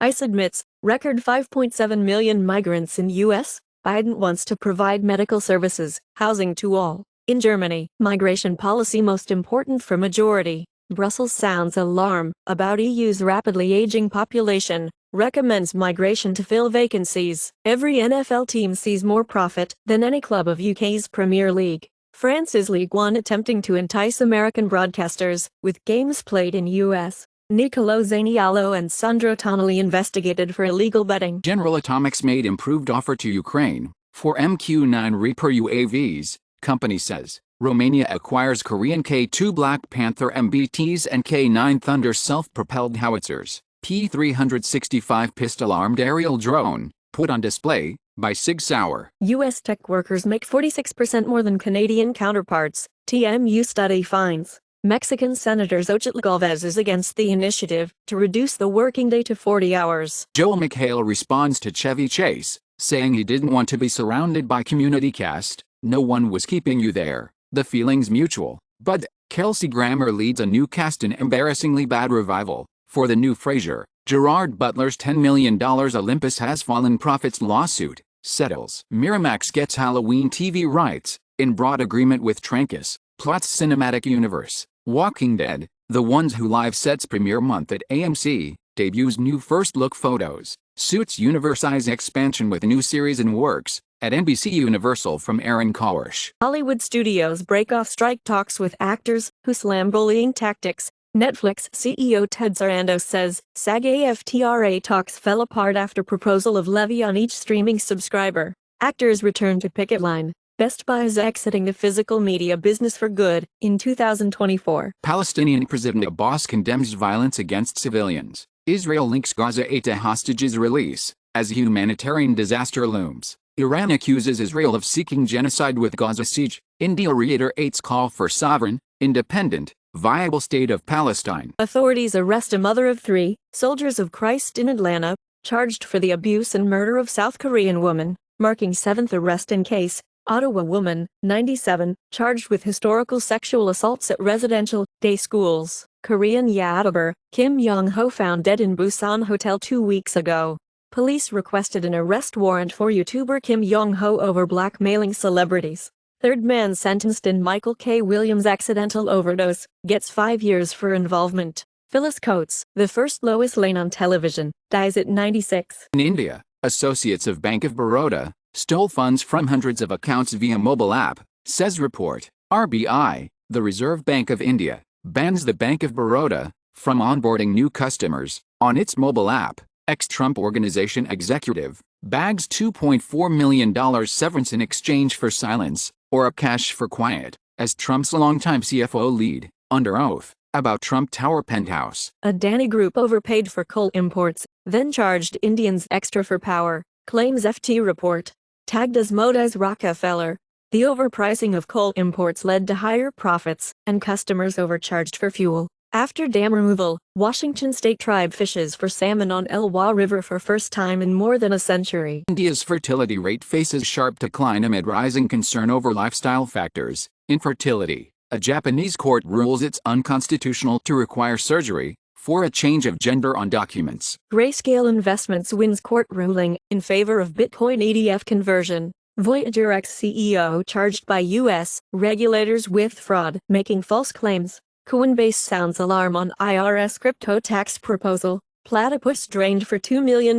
ICE admits record 5.7 million migrants in U.S. Biden wants to provide medical services, housing to all. In Germany, migration policy most important for majority. Brussels sounds alarm about EU's rapidly aging population, recommends migration to fill vacancies. Every NFL team sees more profit than any club of UK's Premier League. France's Ligue 1 attempting to entice American broadcasters with games played in U.S. Nicolo Zaniolo and Sandro Tonali investigated for illegal betting. General Atomics made improved offer to Ukraine for MQ-9 Reaper UAVs, company says. Romania acquires Korean K-2 Black Panther MBTs and K-9 Thunder self-propelled howitzers. P-365 pistol-armed aerial drone, put on display by Sig Sauer. U.S. tech workers make 46% more than Canadian counterparts, TMU study finds. Mexican Senator Xochitl Gálvez is against the initiative to reduce the working day to 40 hours. Joel McHale responds to Chevy Chase, saying he didn't want to be surrounded by community cast. No one was keeping you there. The feeling's mutual. But Kelsey Grammer leads a new cast in embarrassingly bad revival for the new Frasier. Gerard Butler's $10 million Olympus Has Fallen Profits lawsuit settles. Miramax gets Halloween TV rights in broad agreement with Trancas. Plots cinematic universe. Walking Dead, The Ones Who Live sets premiere month at AMC, debuts new first-look photos. Suits Universe's expansion with new series in works at NBC Universal from Aaron Korish. Hollywood studios break off strike talks with actors who slam bullying tactics. Netflix CEO Ted Sarandos says SAG-AFTRA talks fell apart after proposal of levy on each streaming subscriber. Actors return to picket line. Best Buy is exiting the physical media business for good in 2024. Palestinian President Abbas condemns violence against civilians. Israel links Gaza aid to hostages release as humanitarian disaster looms. Iran accuses Israel of seeking genocide with Gaza siege. India reiterates call for sovereign, independent, viable state of Palestine. Authorities arrest a mother of 3, Soldiers of Christ in Atlanta, charged for the abuse and murder of South Korean woman, marking 7th arrest in case. Ottawa woman, 97, charged with historical sexual assaults at residential day schools. Korean YouTuber Kim Young-ho found dead in Busan hotel 2 weeks ago. Police requested an arrest warrant for YouTuber Kim Young-ho over blackmailing celebrities. Third man sentenced in Michael K. Williams' accidental overdose, gets 5 years for involvement. Phyllis Coates, the first Lois Lane on television, dies at 96. In India, associates of Bank of Baroda stole funds from hundreds of accounts via mobile app, says report. RBI, the Reserve Bank of India, bans the Bank of Baroda from onboarding new customers on its mobile app. Ex-Trump Organization executive bags $2.4 million severance in exchange for silence, or a cash for quiet, as Trump's longtime CFO lead, under oath, about Trump Tower penthouse. Adani Group overpaid for coal imports, then charged Indians extra for power, claims FT report. Tagged as Modi's Rockefeller, the overpricing of coal imports led to higher profits, and customers overcharged for fuel. After dam removal, Washington state tribe fishes for salmon on Elwha River for first time in more than a century. India's fertility rate faces sharp decline amid rising concern over lifestyle factors. Infertility. A Japanese court rules it's unconstitutional to require surgery for a change of gender on documents. Grayscale Investments wins court ruling in favor of Bitcoin ETF conversion. Voyager ex-CEO charged by U.S. regulators with fraud, making false claims. Coinbase sounds alarm on IRS crypto tax proposal. Platypus drained for $2 million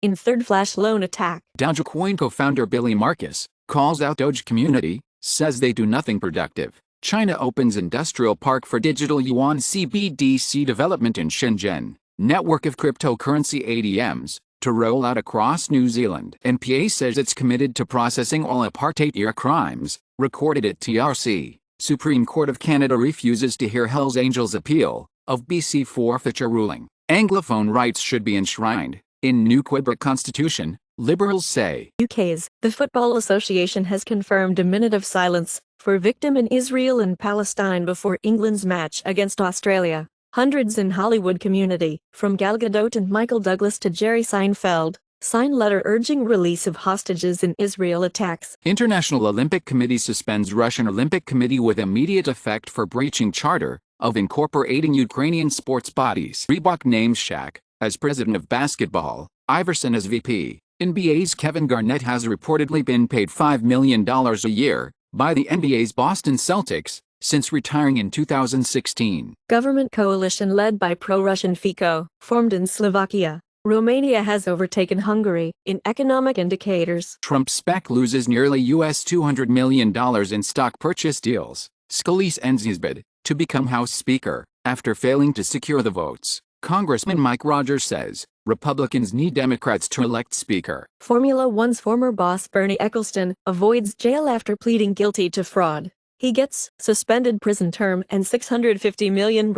in third flash loan attack. Dogecoin co-founder Billy Marcus calls out Doge community, says they do nothing productive. China opens industrial park for digital yuan CBDC development in Shenzhen. Network of cryptocurrency ATMs to roll out across New Zealand. NPA says it's committed to processing all apartheid-era crimes recorded at TRC. Supreme Court of Canada refuses to hear Hells Angels' appeal of BC forfeiture ruling. Anglophone rights should be enshrined in new Quebec constitution, Liberals say. UK's The Football Association has confirmed a minute of silence for victim in Israel and Palestine before England's match against Australia. Hundreds in Hollywood community, from Gal Gadot and Michael Douglas to Jerry Seinfeld, sign letter urging release of hostages in Israel attacks. International Olympic Committee suspends Russian Olympic Committee with immediate effect for breaching charter of incorporating Ukrainian sports bodies. Reebok names Shaq as president of basketball, Iverson as VP. NBA's Kevin Garnett has reportedly been paid $5 million a year by the NBA's Boston Celtics since retiring in 2016. Government coalition led by pro-Russian Fico, formed in Slovakia. Romania has overtaken Hungary in economic indicators. Trump SPAC loses nearly $200 million in stock purchase deals. Scalise ends his bid to become House Speaker after failing to secure the votes. Congressman Mike Rogers says Republicans need Democrats to elect Speaker. Formula One's former boss Bernie Ecclestone avoids jail after pleading guilty to fraud. He gets suspended prison term and £650 million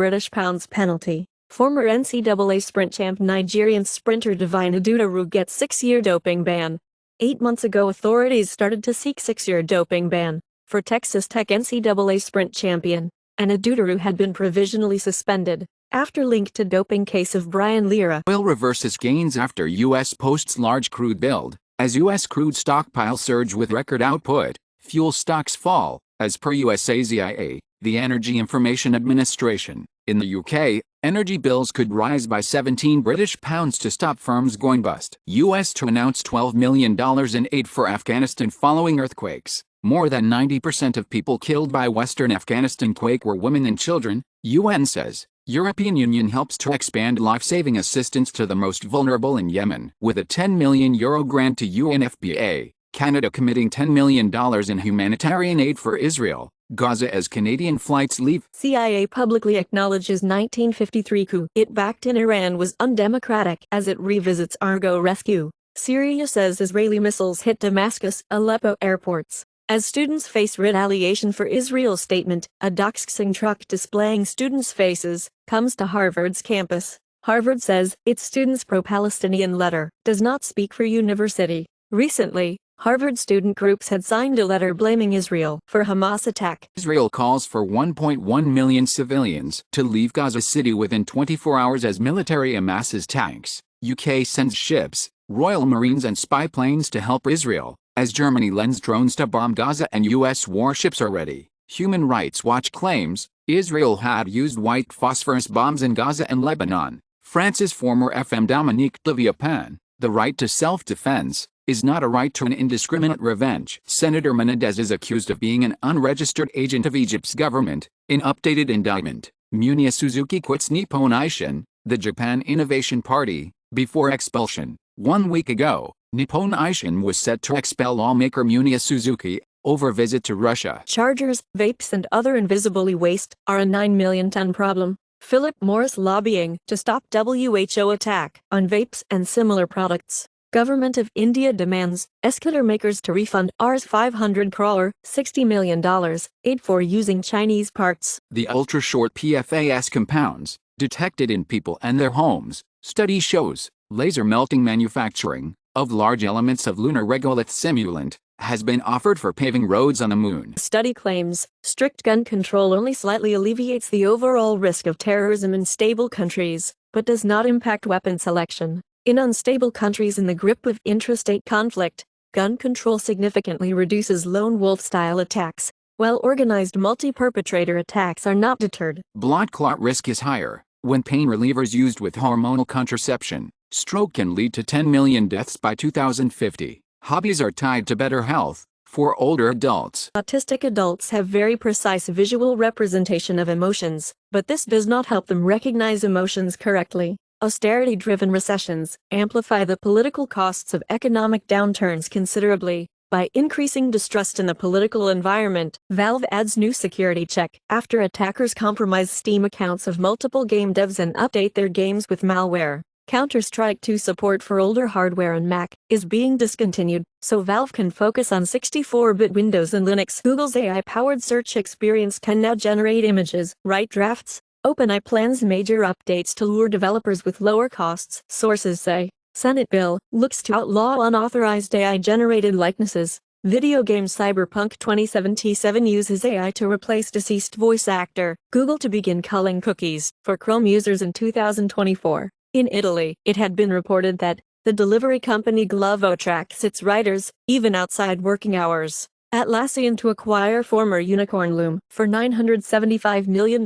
penalty. Former NCAA sprint champ Nigerian sprinter Divine Adudaru gets 6-year doping ban. 8 months ago, authorities started to seek 6-year doping ban for Texas Tech NCAA sprint champion, and Adudaru had been provisionally suspended after linked to doping case of Brian Lira. Oil reverses gains after U.S. posts large crude build. As U.S. crude stockpiles surge with record output, fuel stocks fall, as per USAZIA, the Energy Information Administration. In the UK, energy bills could rise by £17 to stop firms going bust. U.S. to announce $12 million in aid for Afghanistan following earthquakes. More than 90% of people killed by Western Afghanistan quake were women and children, UN says. European Union helps to expand life-saving assistance to the most vulnerable in Yemen. With a €10 million grant to UNFPA, Canada committing $10 million in humanitarian aid for Israel, Gaza as Canadian flights leave. CIA publicly acknowledges 1953 coup it backed in Iran was undemocratic as it revisits Argo rescue. Syria says Israeli missiles hit Damascus, Aleppo airports. As students face retaliation for Israel's statement, a doxing truck displaying students' faces comes to Harvard's campus. Harvard says its students' pro-Palestinian letter does not speak for university. Recently, Harvard student groups had signed a letter blaming Israel for Hamas attack. Israel calls for 1.1 million civilians to leave Gaza City within 24 hours as military amasses tanks. UK sends ships, Royal Marines and spy planes to help Israel, as Germany lends drones to bomb Gaza and US warships are ready. Human Rights Watch claims Israel had used white phosphorus bombs in Gaza and Lebanon. France's former FM Dominique de Villepin, the right to self-defense is not a right to an indiscriminate revenge. Senator Menendez is accused of being an unregistered agent of Egypt's government. In updated indictment, Muniya Suzuki quits Nippon Ishin, the Japan Innovation Party, before expulsion. 1 week ago, Nippon Ishin was set to expel lawmaker Muniya Suzuki over visit to Russia. Chargers, vapes and other invisible waste are a 9 million ton problem. Philip Morris lobbying to stop WHO attack on vapes and similar products. Government of India demands escalator makers to refund Rs 500 crore, $60 million, aid for using Chinese parts. The ultra-short PFAS compounds, detected in people and their homes, study shows laser melting manufacturing of large elements of lunar regolith simulant has been offered for paving roads on the moon. Study claims strict gun control only slightly alleviates the overall risk of terrorism in stable countries, but does not impact weapon selection. In unstable countries in the grip of intrastate conflict, gun control significantly reduces lone wolf-style attacks, while organized multi-perpetrator attacks are not deterred. Blood clot risk is higher when pain relievers used with hormonal contraception. Stroke can lead to 10 million deaths by 2050. Hobbies are tied to better health for older adults. Autistic adults have very precise visual representation of emotions, but this does not help them recognize emotions correctly. Austerity-driven recessions amplify the political costs of economic downturns considerably. By increasing distrust in the political environment, Valve adds new security check after attackers compromise Steam accounts of multiple game devs and update their games with malware. Counter-Strike 2 support for older hardware and Mac is being discontinued, so Valve can focus on 64-bit Windows and Linux. Google's AI-powered search experience can now generate images, write drafts. OpenAI plans major updates to lure developers with lower costs, sources say. Senate bill looks to outlaw unauthorized AI-generated likenesses. Video game Cyberpunk 2077 uses AI to replace deceased voice actor. Google to begin culling cookies for Chrome users in 2024. In Italy, it had been reported that the delivery company Glovo tracks its riders, even outside working hours. Atlassian to acquire former Unicorn Loom for $975 million.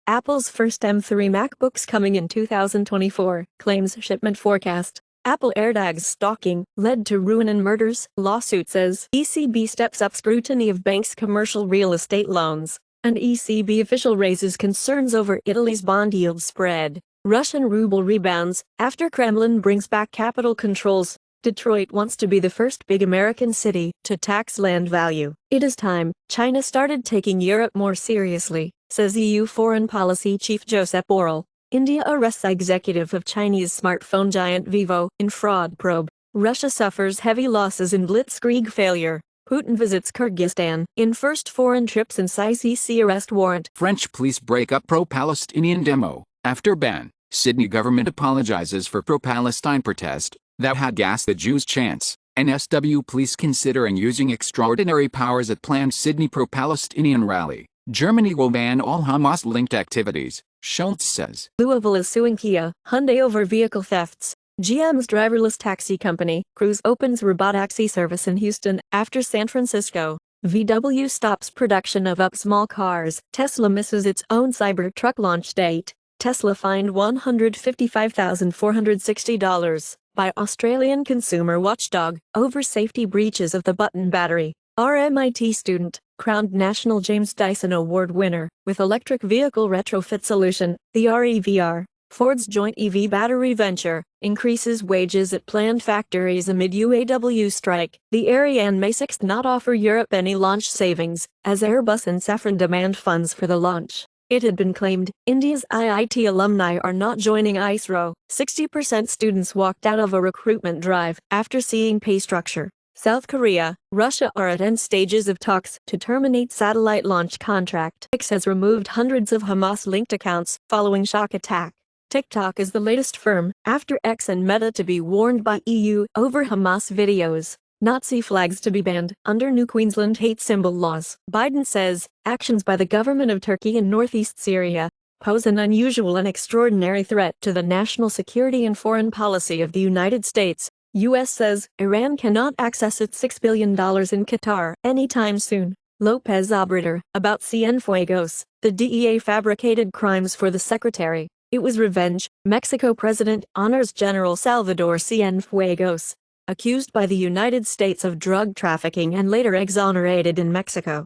Apple's first M3 MacBooks coming in 2024, claims shipment forecast. Apple AirTags stalking led to ruin and murders, lawsuit says. ECB steps up scrutiny of banks' commercial real estate loans. An ECB official raises concerns over Italy's bond yield spread. Russian ruble rebounds after Kremlin brings back capital controls. Detroit wants to be the first big American city to tax land value. It is time China started taking Europe more seriously, says EU Foreign Policy Chief Josep Borrell. India arrests executive of Chinese smartphone giant Vivo in fraud probe. Russia suffers heavy losses in blitzkrieg failure. Putin visits Kyrgyzstan in first foreign trip since ICC arrest warrant. French police break up pro-Palestinian demo after ban. Sydney government apologizes for pro-Palestine protest that had gassed the Jews' chants. NSW police considering using extraordinary powers at planned Sydney pro-Palestinian rally. Germany will ban all Hamas-linked activities, Schultz says. Louisville is suing Kia, Hyundai over vehicle thefts. GM's driverless taxi company, Cruise, opens robotaxi service in Houston after San Francisco. VW stops production of up small cars. Tesla misses its own Cybertruck launch date. Tesla fined $155,460 by Australian consumer watchdog over safety breaches of the button battery. RMIT student, crowned National James Dyson Award winner, with electric vehicle retrofit solution, the REVR. Ford's joint EV battery venture increases wages at planned factories amid UAW strike. The Ariane may 6 not offer Europe any launch savings, as Airbus and Safran demand funds for the launch. It had been claimed India's IIT alumni are not joining ISRO. 60% students walked out of a recruitment drive after seeing pay structure. South Korea, Russia are at end stages of talks to terminate satellite launch contract. X has removed hundreds of Hamas-linked accounts following shock attack. TikTok is the latest firm, after X and Meta, to be warned by EU over Hamas videos. Nazi flags to be banned under new Queensland hate symbol laws. Biden says actions by the government of Turkey in northeast Syria pose an unusual and extraordinary threat to the national security and foreign policy of the United States. U.S. says Iran cannot access its $6 billion in Qatar anytime soon. Lopez Obrador, about Cienfuegos, the DEA fabricated crimes for the secretary. It was revenge. Mexico president honors General Salvador Cienfuegos, accused by the United States of drug trafficking and later exonerated in Mexico.